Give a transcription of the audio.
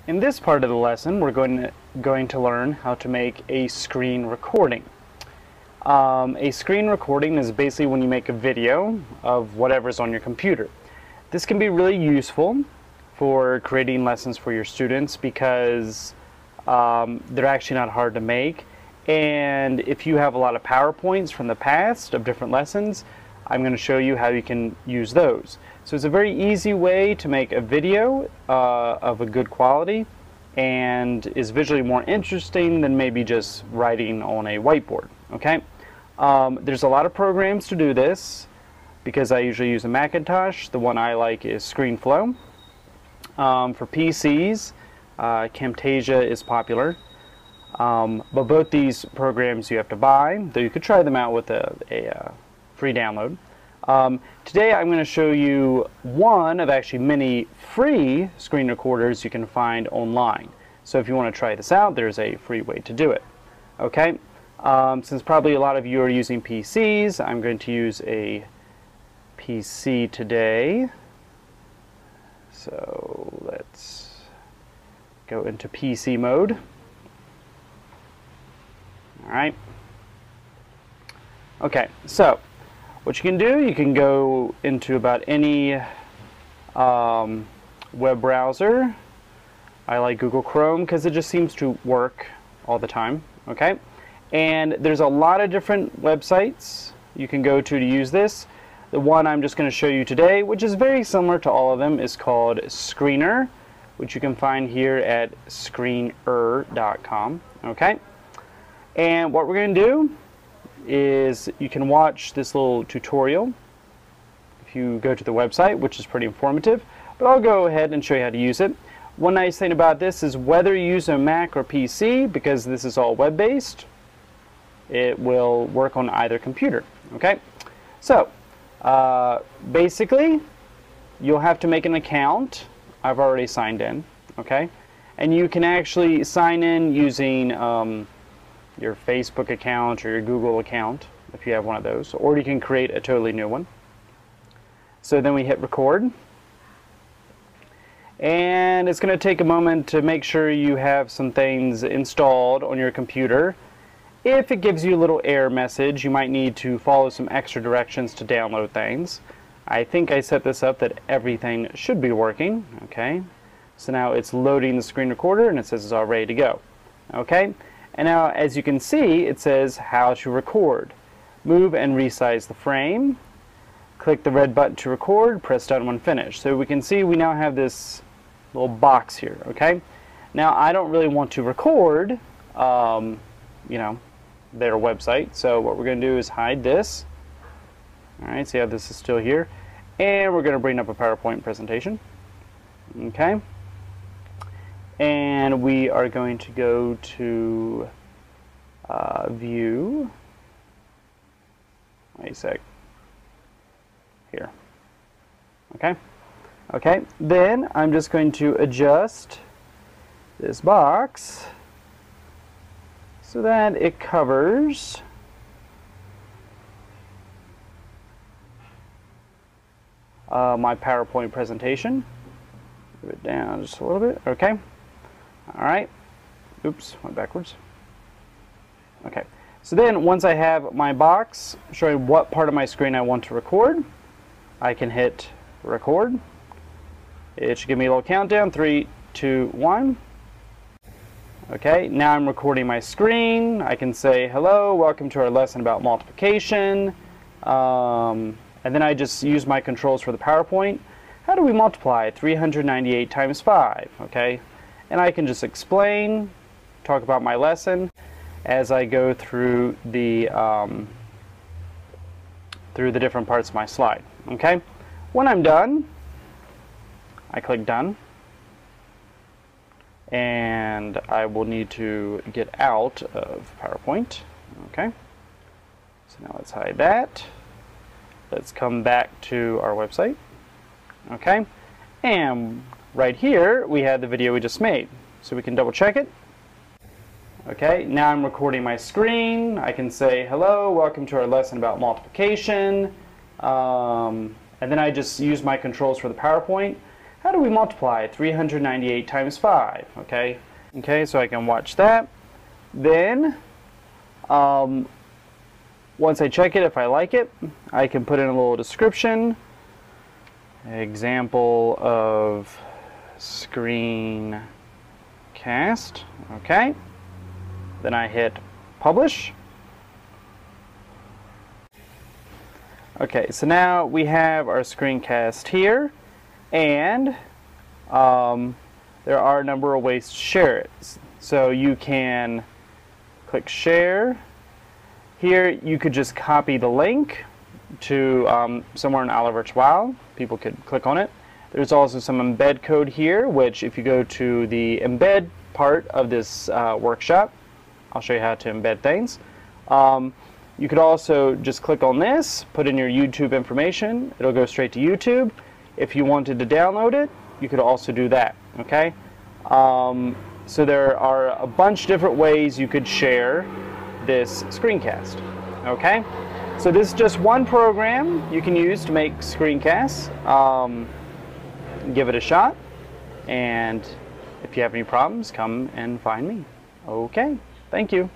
In this part of the lesson, we're going to learn how to make a screen recording. A screen recording is basically when you make a video of whatever's on your computer. This can be really useful for creating lessons for your students because they're actually not hard to make. And if you have a lot of PowerPoints from the past of different lessons, I'm going to show you how you can use those. So it's a very easy way to make a video of a good quality and is visually more interesting than maybe just writing on a whiteboard. Okay? There's a lot of programs to do this because I usually use a Macintosh. The one I like is ScreenFlow. For PCs, Camtasia is popular. But both these programs you have to buy, though you could try them out with a free download. Today I'm going to show you one of actually many free screen recorders you can find online. So if you want to try this out, there's a free way to do it. Okay? Since probably a lot of you are using PCs, I'm going to use a PC today. So let's go into PC mode. Alright. Okay, so what you can do, you can go into about any web browser. I like Google Chrome because it just seems to work all the time. Okay, and there's a lot of different websites you can go to use this. The one I'm just going to show you today, which is very similar to all of them, is called Screenr, which you can find here at Screenr.com. Okay, and what we're going to do is you can watch this little tutorial if you go to the website, which is pretty informative, but I'll go ahead and show you how to use it. One nice thing about this is whether you use a Mac or PC, because this is all web-based, it will work on either computer. Okay, so basically you'll have to make an account. I've already signed in. Okay, and you can actually sign in using your Facebook account or your Google account if you have one of those, or you can create a totally new one. So then we hit record, and it's going to take a moment to make sure you have some things installed on your computer. If it gives you a little error message, you might need to follow some extra directions to download things. I think I set this up that everything should be working. Okay, so now it's loading the screen recorder and it says it's all ready to go. Okay, and now as you can see, it says how to record. Move and resize the frame. Click the red button to record, press done when finished. So we can see we now have this little box here. Okay, now I don't really want to record you know, their website, so what we're going to do is hide this. Alright, see how this is still here, and we're going to bring up a PowerPoint presentation. Okay, and we are going to go to view. Wait a sec. Here. Okay. Okay, then I'm just going to adjust this box so that it covers my PowerPoint presentation. Move it down just a little bit. Okay. Alright. Oops, went backwards. Okay. So then once I have my box showing what part of my screen I want to record, I can hit record. It should give me a little countdown. 3, 2, 1. Okay, now I'm recording my screen. I can say, hello, welcome to our lesson about multiplication. And then I just use my controls for the PowerPoint. How do we multiply 398 times 5? Okay, and I can just explain, talk about my lesson as I go through the different parts of my slide. Okay, when I'm done, I click done, and I will need to get out of PowerPoint. Okay, so now let's hide that. Let's come back to our website. Okay, and right here we have the video we just made, so we can double check it. Okay, now I'm recording my screen. I can say, hello, welcome to our lesson about multiplication, and then I just use my controls for the PowerPoint. how do we multiply 398 times 5? Okay, so I can watch that. Then, once I check it, if I like it, I can put in a little description. Example of Screencast. Okay. Then I hit publish. Okay, so now we have our screencast here, and there are a number of ways to share it. So you can click share. Here you could just copy the link to somewhere in Ala Virtual. People could click on it. There's also some embed code here, which if you go to the embed part of this workshop, I'll show you how to embed things. You could also just click on this, put in your YouTube information, it'll go straight to YouTube. If you wanted to download it, you could also do that, okay? So there are a bunch of different ways you could share this screencast, okay? So this is just one program you can use to make screencasts. Give it a shot, and if you have any problems, come and find me. Okay, thank you.